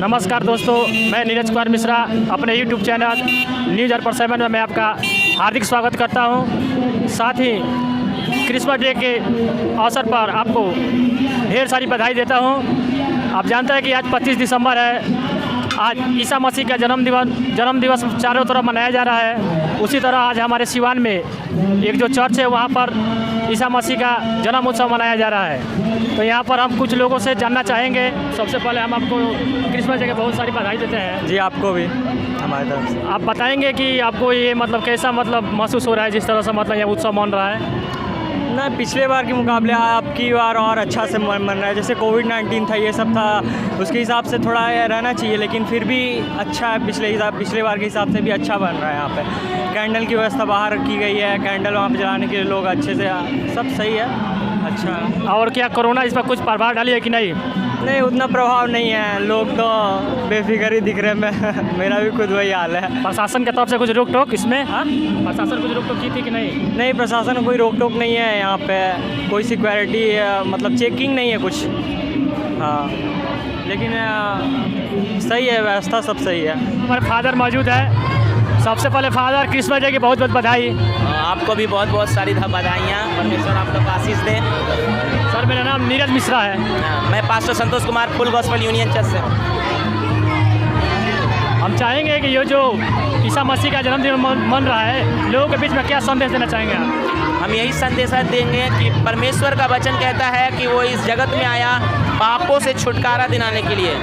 नमस्कार दोस्तों, मैं नीरज कुमार मिश्रा अपने YouTube चैनल न्यूज़ 7 में मैं आपका हार्दिक स्वागत करता हूं। साथ ही क्रिसमस डे के अवसर पर आपको ढेर सारी बधाई देता हूं। आप जानते हैं कि आज 25 दिसंबर है। आज ईसा मसीह का जन्म दिवस चारों तरफ मनाया जा रहा है। उसी तरह आज हमारे सिवान में एक जो चर्च है वहाँ पर ईसा मसीह का जन्म उत्सव मनाया जा रहा है। तो यहाँ पर हम कुछ लोगों से जानना चाहेंगे। सबसे पहले हम आपको क्रिसमस डे की बहुत सारी बधाई देते हैं। जी, आपको भी हमारी तरफ से। आप बताएंगे कि आपको ये कैसा महसूस हो रहा है जिस तरह से ये उत्सव मन रहा है? ना, पिछले बार के मुकाबले आपकी बार और अच्छा से मन रहा है। जैसे कोविड-19 था, ये सब था, उसके हिसाब से थोड़ा रहना चाहिए, लेकिन फिर भी अच्छा है। पिछले बार के हिसाब से भी अच्छा बन रहा है। यहाँ पे कैंडल की व्यवस्था बाहर की गई है, कैंडल वहाँ पे जलाने के लिए लोग अच्छे से, सब सही है, अच्छा है। और क्या कोरोना इस पर कुछ प्रभाव डाली है कि नहीं? नहीं, उतना प्रभाव नहीं है। लोग तो बेफिक्र ही दिख रहे हैं। मेरा भी खुद वही हाल है। प्रशासन की तरफ से कुछ रोक टोक इसमें? हाँ, प्रशासन कुछ रोक टोक की थी कि नहीं? नहीं, प्रशासन को कोई रोक टोक नहीं है। यहाँ पे कोई सिक्योरिटी चेकिंग नहीं है कुछ। हाँ, लेकिन सही है, व्यवस्था सब सही है। हमारे फादर मौजूद है। सबसे पहले फादर, क्रिसमस डे की बहुत बहुत बधाई। आपको भी बहुत बहुत सारी बधाइयाँ। परमेश्वर आप लोग को आशीष दे। सर, मेरा नाम नीरज मिश्रा है। मैं pastor Santosh Kumar, full gospel union church से। हम चाहेंगे कि ये जो ईसा मसीह का जन्मदिन मन रहा है, लोगों के बीच में क्या संदेश देना चाहेंगे आप? हम यही संदेश देंगे कि परमेश्वर का वचन कहता है कि वो इस जगत में आया पापों से छुटकारा दिलाने के लिए,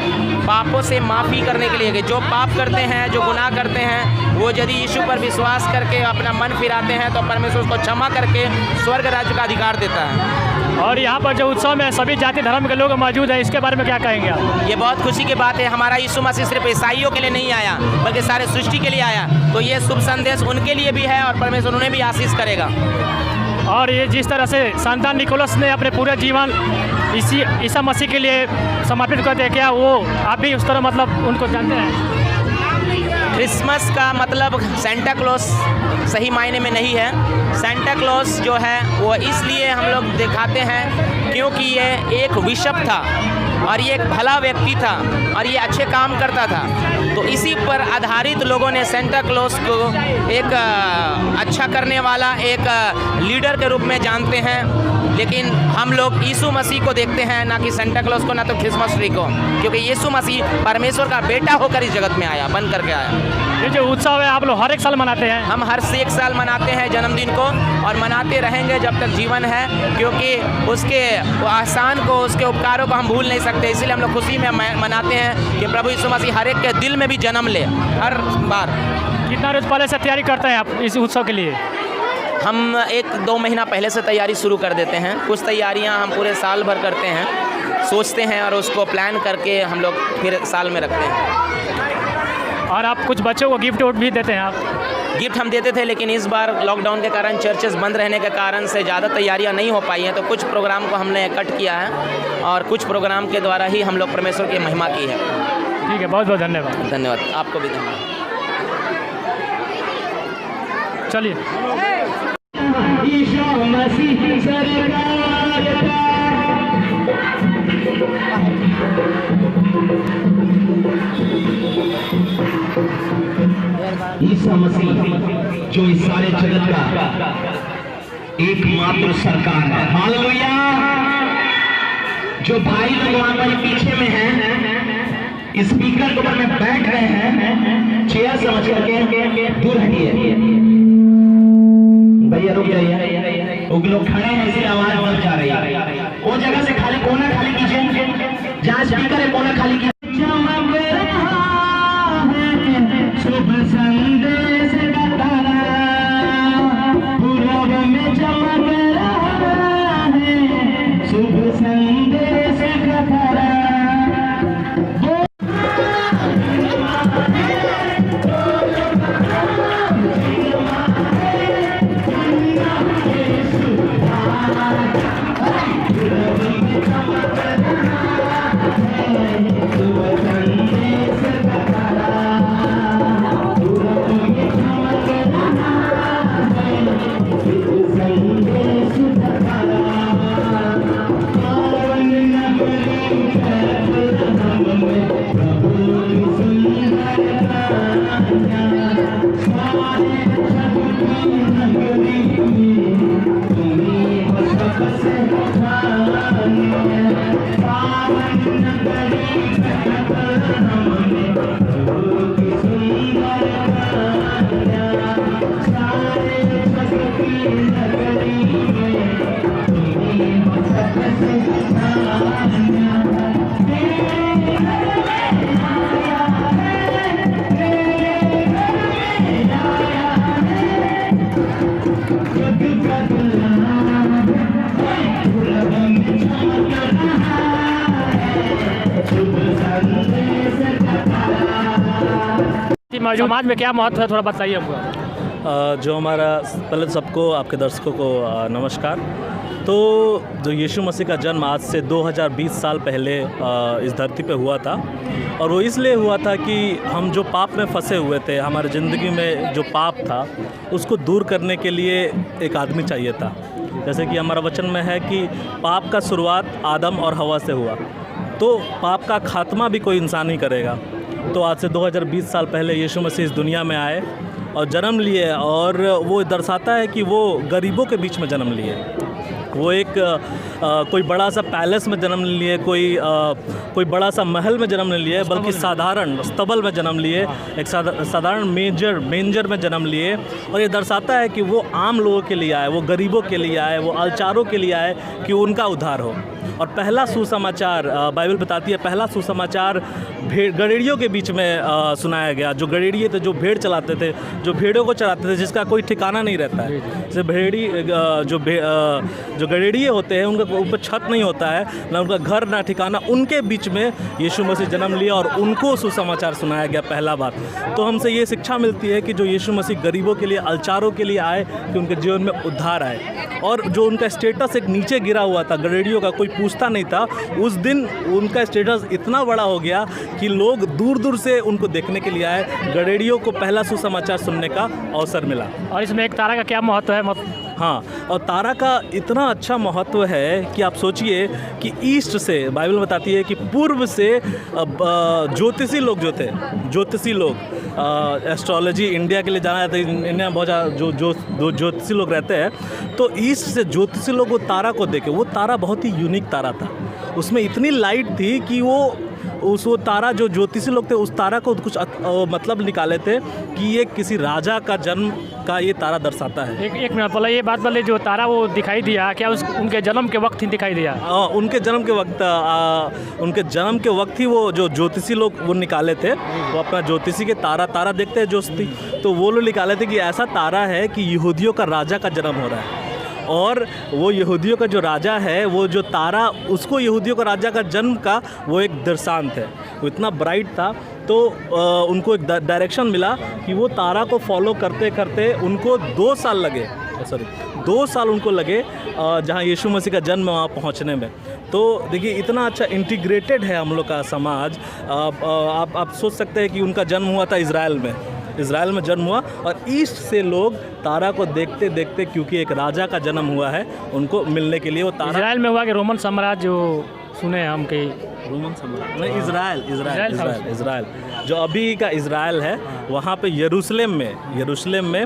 पापों से माफ़ी करने के लिए। कि जो पाप करते हैं, जो गुनाह करते हैं, वो यदि यीशु पर विश्वास करके अपना मन फिराते हैं तो परमेश्वर उसको क्षमा करके स्वर्ग राज्य का अधिकार देता है। और यहाँ पर जो उत्सव में सभी जाति धर्म के लोग मौजूद हैं, इसके बारे में क्या कहेंगे आप? ये बहुत खुशी की बात है। हमारा यीशु मसीह सिर्फ ईसाइयों के लिए नहीं आया, बल्कि सारे सृष्टि के लिए आया। तो ये शुभ संदेश उनके लिए भी है और परमेश्वर उन्हें भी आशीष करेगा। और ये जिस तरह से संतान निकोलस ने अपने पूरे जीवन ईसा मसीह के लिए समर्पित कर दिया, क्या वो आप भी उस तरह उनको जानते हैं? क्रिसमस का मतलब सेंटा क्लॉस सही मायने में नहीं है। सेंटा क्लॉस जो है वो इसलिए हम लोग दिखाते हैं क्योंकि ये एक बिशप था और ये एक भला व्यक्ति था और ये अच्छे काम करता था। तो इसी पर आधारित लोगों ने सेंटा क्लॉस को एक अच्छा करने वाला एक लीडर के रूप में जानते हैं। लेकिन हम लोग यीशु मसीह को देखते हैं, ना कि सेंटा क्लॉस को, ना तो क्रिसमस ट्री को, क्योंकि यीशु मसीह परमेश्वर का बेटा होकर इस जगत में आया, बन करके आया। ये जो उत्सव है आप लोग हर एक साल मनाते हैं? हम हर एक साल मनाते हैं जन्मदिन को और मनाते रहेंगे जब तक जीवन है, क्योंकि उसके आसान को, उसके उपकारों को हम भूल नहीं सकते। इसीलिए हम लोग खुशी में मनाते हैं कि प्रभु यीशु मसीह हर एक के दिल में भी जन्म ले हर बार। कितना रोज पहले से तैयारी करते हैं आप इस उत्सव के लिए? हम 1-2 महीना पहले से तैयारी शुरू कर देते हैं। कुछ तैयारियां हम पूरे साल भर करते हैं, सोचते हैं और उसको प्लान करके हम लोग फिर साल में रखते हैं। और आप कुछ बच्चों को गिफ्ट भी देते हैं? आप गिफ्ट हम देते थे, लेकिन इस बार लॉकडाउन के कारण, चर्चेस बंद रहने के कारण से ज़्यादा तैयारियां नहीं हो पाई हैं। तो कुछ प्रोग्राम को हमने कट किया है और कुछ प्रोग्राम के द्वारा ही हम लोग परमेश्वर की महिमा की है। ठीक है, बहुत बहुत धन्यवाद। धन्यवाद, आपको भी धन्यवाद। चलिए। ईसा मसीह जो इस सारे जगत का एकमात्र सरकार है। हालेलुया। जो भाई लोग वहां पर पीछे में हैं, स्पीकर के ऊपर में बैठ रहे हैं, चेयर समझ करके दूर हटिए। भैया रुक जाइए, वो लोग खड़े हैं इसलिए आवाज बढ़ जा रही है। वो जगह से खाली कोना खाली कीजिए, जहाँ स्पीकर है कोना खाली कीजिए। शुभ संदेश का तारा पूरब में चमक रहा है, शुभ संदेश का तारा। समाज में क्या महत्व है, थोड़ा बताइए हमको। जो हमारा, पहले तो सबको, आपके दर्शकों को नमस्कार। तो जो यीशु मसीह का जन्म आज से 2020 साल पहले इस धरती पे हुआ था, और वो इसलिए हुआ था कि हम जो पाप में फंसे हुए थे, हमारी ज़िंदगी में जो पाप था उसको दूर करने के लिए एक आदमी चाहिए था। जैसे कि हमारा वचन में है कि पाप का शुरुआत आदम और हवा से हुआ, तो पाप का खात्मा भी कोई इंसान ही करेगा। तो आज से 2020 साल पहले यीशु मसीह इस दुनिया में आए और जन्म लिए, और वो दर्शाता है कि वो गरीबों के बीच में जन्म लिए। वो एक कोई बड़ा सा पैलेस में जन्म लिए, कोई बड़ा सा महल में जन्म नहीं लिए, बल्कि साधारण स्तबल में जन्म लिए, एक साधारण मेंजर में जन्म लिए। और ये दर्शाता है कि वो आम लोगों के लिए आए, वो गरीबों के लिए आए, वो अलचारों के लिए आए कि उनका उद्धार हो। और पहला सुसमाचार, बाइबल बताती है, पहला सुसमाचार गड़ेड़ियों के बीच में सुनाया गया। जो गड़ेड़िए थे, जो भेड़ चलाते थे, जो भेड़ों को चराते थे, जिसका कोई ठिकाना नहीं रहता है। जैसे भेड़ी, जो गड़ेड़िए होते हैं, उनका ऊपर छत नहीं होता है, ना उनका घर ना ठिकाना, उनके बीच में यीशु मसीह जन्म लिया और उनको सुसमाचार सुनाया गया पहला बार। तो हमसे ये शिक्षा मिलती है कि जो यीशु मसीह गरीबों के लिए, अलचारों के लिए आए, कि उनके जीवन में उद्धार आए। और जो उनका स्टेटस एक नीचे गिरा हुआ था, गड़ेड़ियों का कोई पूछता नहीं था, उस दिन उनका स्टेटस इतना बड़ा हो गया कि लोग दूर दूर से उनको देखने के लिए आए। गड़ेड़ियों को पहला सुसमाचार सुनने का अवसर मिला। और इसमें एक तारा का क्या महत्व है? हाँ, और तारा का इतना अच्छा महत्व है कि आप सोचिए कि ईस्ट से, बाइबल बताती है कि पूर्व से ज्योतिषी लोग जो थे, ज्योतिषी लोग, एस्ट्रोलॉजी इंडिया के लिए जाना जाता है, इंडिया में बहुत ज़्यादा जो ज्योतिषी लोग रहते हैं, तो ईस्ट से ज्योतिषी लोग वो तारा को देखे। वो तारा बहुत ही यूनिक तारा था, उसमें इतनी लाइट थी कि वो तारा, जो ज्योतिषी लोग थे, उस तारा को कुछ मतलब निकाले थे कि ये किसी राजा का जन्म का ये तारा दर्शाता है। एक मिनट पहले ये बात बोले, जो तारा वो दिखाई दिया, क्या उनके जन्म के वक्त ही दिखाई दिया? उनके जन्म के वक्त ही वो जो ज्योतिषी लोग वो निकाले थे, वो अपना ज्योतिषी के तारा देखते हैं ज्योतिषी, तो वो लोग निकाले थे कि ऐसा तारा है कि यहूदियों का राजा का जन्म हो रहा है। और वो यहूदियों का जो राजा है, वो जो तारा, उसको यहूदियों का राजा का जन्म का वो एक दृष्टांत है। वो इतना ब्राइट था, तो उनको एक डायरेक्शन मिला कि वो तारा को फॉलो करते करते उनको 2 साल लगे, 2 साल उनको लगे जहाँ यीशु मसीह का जन्म वहाँ पहुँचने में। तो देखिए, इतना अच्छा इंटीग्रेटेड है हम लोग का समाज। आप सोच सकते हैं कि उनका जन्म हुआ था इज़राइल में जन्म हुआ, और ईस्ट से लोग तारा को देखते देखते, क्योंकि एक राजा का जन्म हुआ है, उनको मिलने के लिए वो तारा। इज़राइल में हुआ कि रोमन साम्राज्य, जो सुने हम कि रोमन साम्राज्य नहीं, इज़राइल जो अभी का इज़राइल है, वहाँ पे यरूशलेम में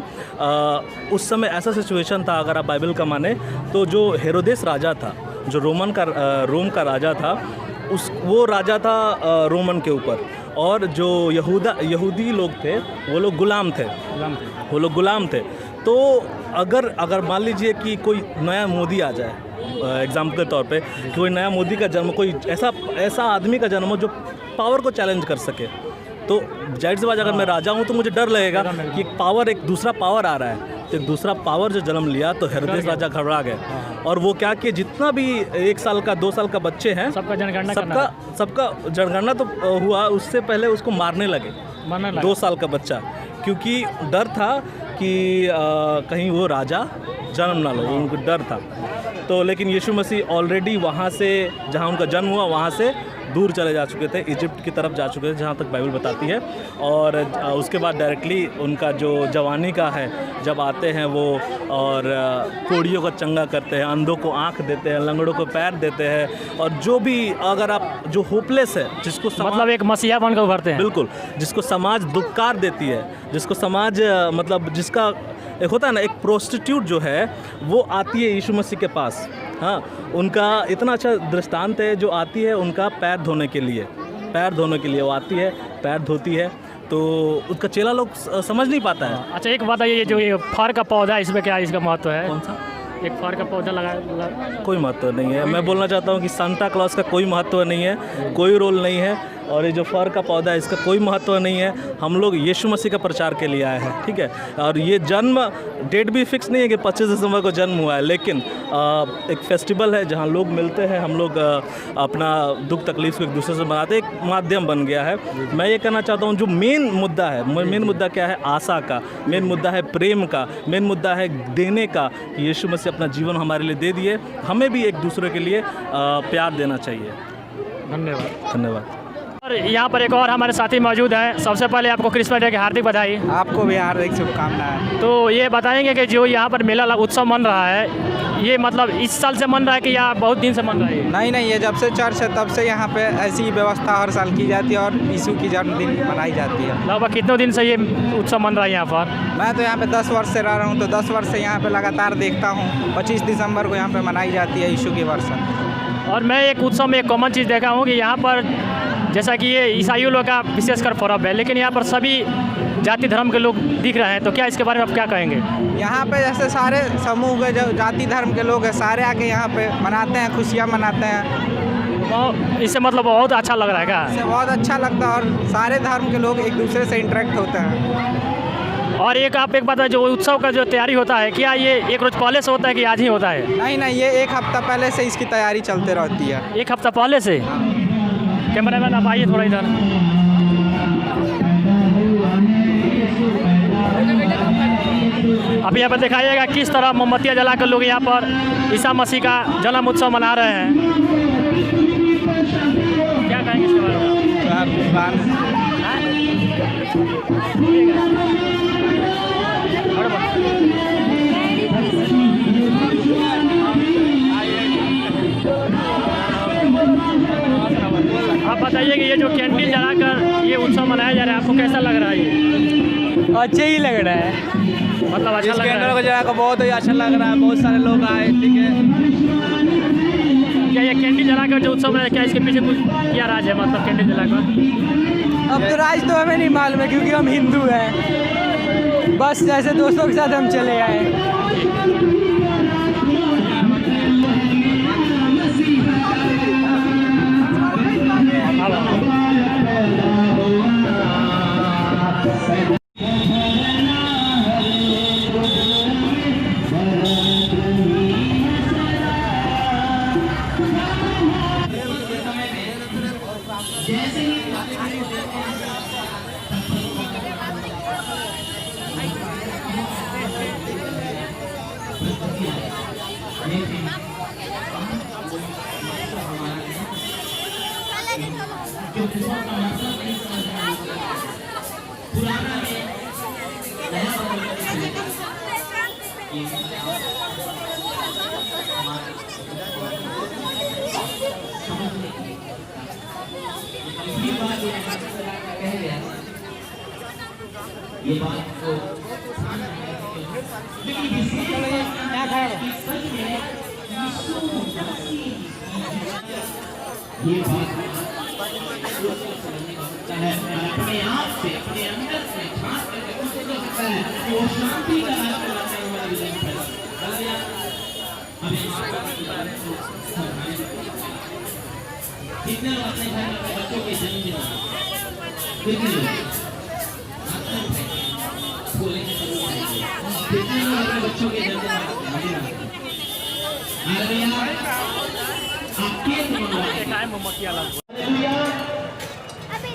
उस समय ऐसा सिचुएशन था, अगर आप बाइबल का माने तो, जो हेरोदेस राजा था, जो रोम का राजा था, वो राजा था रोमन के ऊपर। और जो यहूदी लोग थे, वो लोग गुलाम थे। तो अगर मान लीजिए कि कोई नया मोदी आ जाए, एग्जाम्पल के तौर पे, कोई नया मोदी का जन्म, कोई ऐसा आदमी का जन्म हो जो पावर को चैलेंज कर सके, तो जाहिर सी बात, अगर मैं राजा हूँ तो मुझे डर लगेगा कि एक दूसरा पावर आ रहा है। तो एक दूसरा पावर जो जन्म लिया, तो हेरोदेस राजा घबरा गए, और वो क्या कि जितना भी 1 साल का 2 साल का बच्चे हैं, सबका जनगणना तो हुआ, उससे पहले उसको मारने लगे 2 साल का बच्चा, क्योंकि डर था कि कहीं वो राजा जन्म ना लो, उनको डर था। तो लेकिन यीशु मसीह ऑलरेडी वहाँ से, जहाँ उनका जन्म हुआ, वहाँ से दूर चले जा चुके थे, इजिप्ट की तरफ जा चुके थे, जहाँ तक बाइबल बताती है। और उसके बाद डायरेक्टली उनका जो जवानी का है, जब आते हैं वो, और कोड़ियों को चंगा करते हैं, अंधों को आंख देते हैं, लंगड़ों को पैर देते हैं, और जो भी, अगर आप जो होपलेस है, जिसको मतलब एक मसीहा बनकर उभरते हैं, बिल्कुल, जिसको समाज दुक्कार देती है, जिसको समाज, मतलब जिसका एक होता है ना, एक प्रोस्टिट्यूट जो है, वो आती है यीशु मसीह के पास। हाँ, उनका इतना अच्छा दृष्टांत है, जो आती है उनका पैर धोने के लिए वो आती है, पैर धोती है, तो उसका चेला लोग समझ नहीं पाता है। अच्छा, एक बात है, ये जो ये फर का पौधा है, इसमें क्या इसका महत्व है? कौन सा? एक फर का पौधा कोई महत्व नहीं है। मैं बोलना चाहता हूँ कि सांता क्लॉज का कोई महत्व नहीं है, कोई रोल नहीं है, और ये जो फर का पौधा है इसका कोई महत्व नहीं है। हम लोग यीशु मसीह का प्रचार के लिए आए हैं, ठीक है। और ये जन्म डेट भी फिक्स नहीं है कि 25 दिसंबर को जन्म हुआ है, लेकिन एक फेस्टिवल है जहाँ लोग मिलते हैं, हम लोग अपना दुख तकलीफ को एक दूसरे से मनाते, एक माध्यम बन गया है। मैं ये कहना चाहता हूँ जो मेन मुद्दा है, मेन मुद्दा क्या है? आशा का, मेन मुद्दा है प्रेम का, मेन मुद्दा है देने का। यीशु मसीह अपना जीवन हमारे लिए दे दिए, हमें भी एक दूसरे के लिए प्यार देना चाहिए। धन्यवाद। धन्यवाद। और यहाँ पर एक और हमारे साथी मौजूद हैं। सबसे पहले आपको क्रिसमस डे की हार्दिक बधाई। आपको भी हार्दिक शुभकामनाएं। तो ये बताएंगे कि जो यहाँ पर मेला उत्सव मन रहा है, ये मतलब इस साल से मन रहा है कि या बहुत दिन से मन रहा है? नहीं, ये जब से चर्च है तब से यहाँ पे ऐसी व्यवस्था हर साल की जाती है और यीशु की जन्मदिन मनाई जाती है। लगभग कितने दिन से ये उत्सव मन रहा है यहाँ पर? मैं तो यहाँ पे 10 वर्ष से रह रहा हूँ, तो 10 वर्ष से यहाँ पे लगातार देखता हूँ। 25 दिसंबर को यहाँ पे मनाई जाती है यीशु की वर्षन। और मैं एक उत्सव में एक कॉमन चीज़ देखा हूँ कि यहाँ पर जैसा कि ये ईसाइयों लोग का विशेषकर पर्व है, लेकिन यहाँ पर सभी जाति धर्म के लोग दिख रहे हैं। तो क्या इसके बारे में आप क्या कहेंगे? यहाँ पे जैसे सारे समूह के जो जाति धर्म के लोग हैं सारे आके यहाँ पे मनाते हैं, खुशियाँ मनाते हैं। तो इससे मतलब बहुत अच्छा लग रहा है क्या? इससे बहुत अच्छा लगता है और सारे धर्म के लोग एक दूसरे से इंटरेक्ट होते हैं। और एक आप एक बात है, जो उत्सव का जो तैयारी होता है, क्या ये एक रोज़ पहले से होता है कि आज ही होता है? नहीं, ये एक हफ्ता पहले से इसकी तैयारी चलते रहती है। एक हफ्ता पहले से? कैमरामैन आप आइए थोड़ा इधर। अब यहाँ पर दिखाइएगा किस तरह मोमबत्तियाँ जला कर लोग यहाँ पर ईसा मसीह का जन्म उत्सव मना रहे हैं। क्या कहेंगे इसके बारे में? आप बताइए कि ये जो कैंडल जलाकर ये उत्सव मनाया जा रहा है, आपको कैसा लग रहा है? ये अच्छा ही लग रहा है, मतलब अच्छा लग रहा है? जला बहुत ही अच्छा लग रहा है। बहुत सारे लोग आए, ठीक है। क्या ये कैंडल जलाकर जो उत्सव है, क्या इसके पीछे कुछ क्या राज है? मतलब कैंडल जलाकर अब तो राज तो हमें नहीं मालूम है क्योंकि हम हिंदू हैं। बस जैसे दोस्तों के साथ हम चले आए। ये बात को ये बात अपने आप से अपने अंदर से झांक करके उसको कर सकता है कि वो शांति का राज चलाने वाला विजय पैदा। कितने लोग अपने घर में बच्चों के जन्मदिन कितने लोग अपने बच्चों के जन्मदिन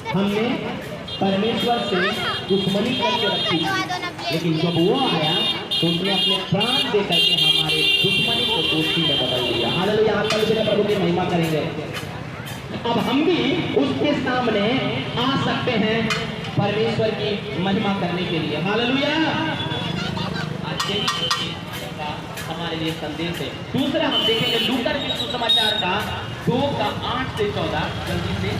हमने परमेश्वर से दुश्मनी करके रखी, लेकिन जब वो आया तो उसने अपने प्राण दे करके हमारे दुश्मनी को दोस्ती में बदल दिया। हालेलुया। आप कल प्रभु की महिमा करेंगे। अब हम भी उसके सामने आ सकते हैं परमेश्वर की महिमा करने के लिए। हालेलुया। हमारे लिए संदेश है। दूसरा हम देखेंगे लूका के सुसमाचार का 2:8 से 14। जल्दी से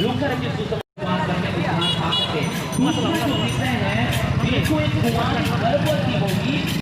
लूका के सुसमाचार करने के साथ दूसरा जो विषय है, देखो एक कुमारी गर्भवती होगी।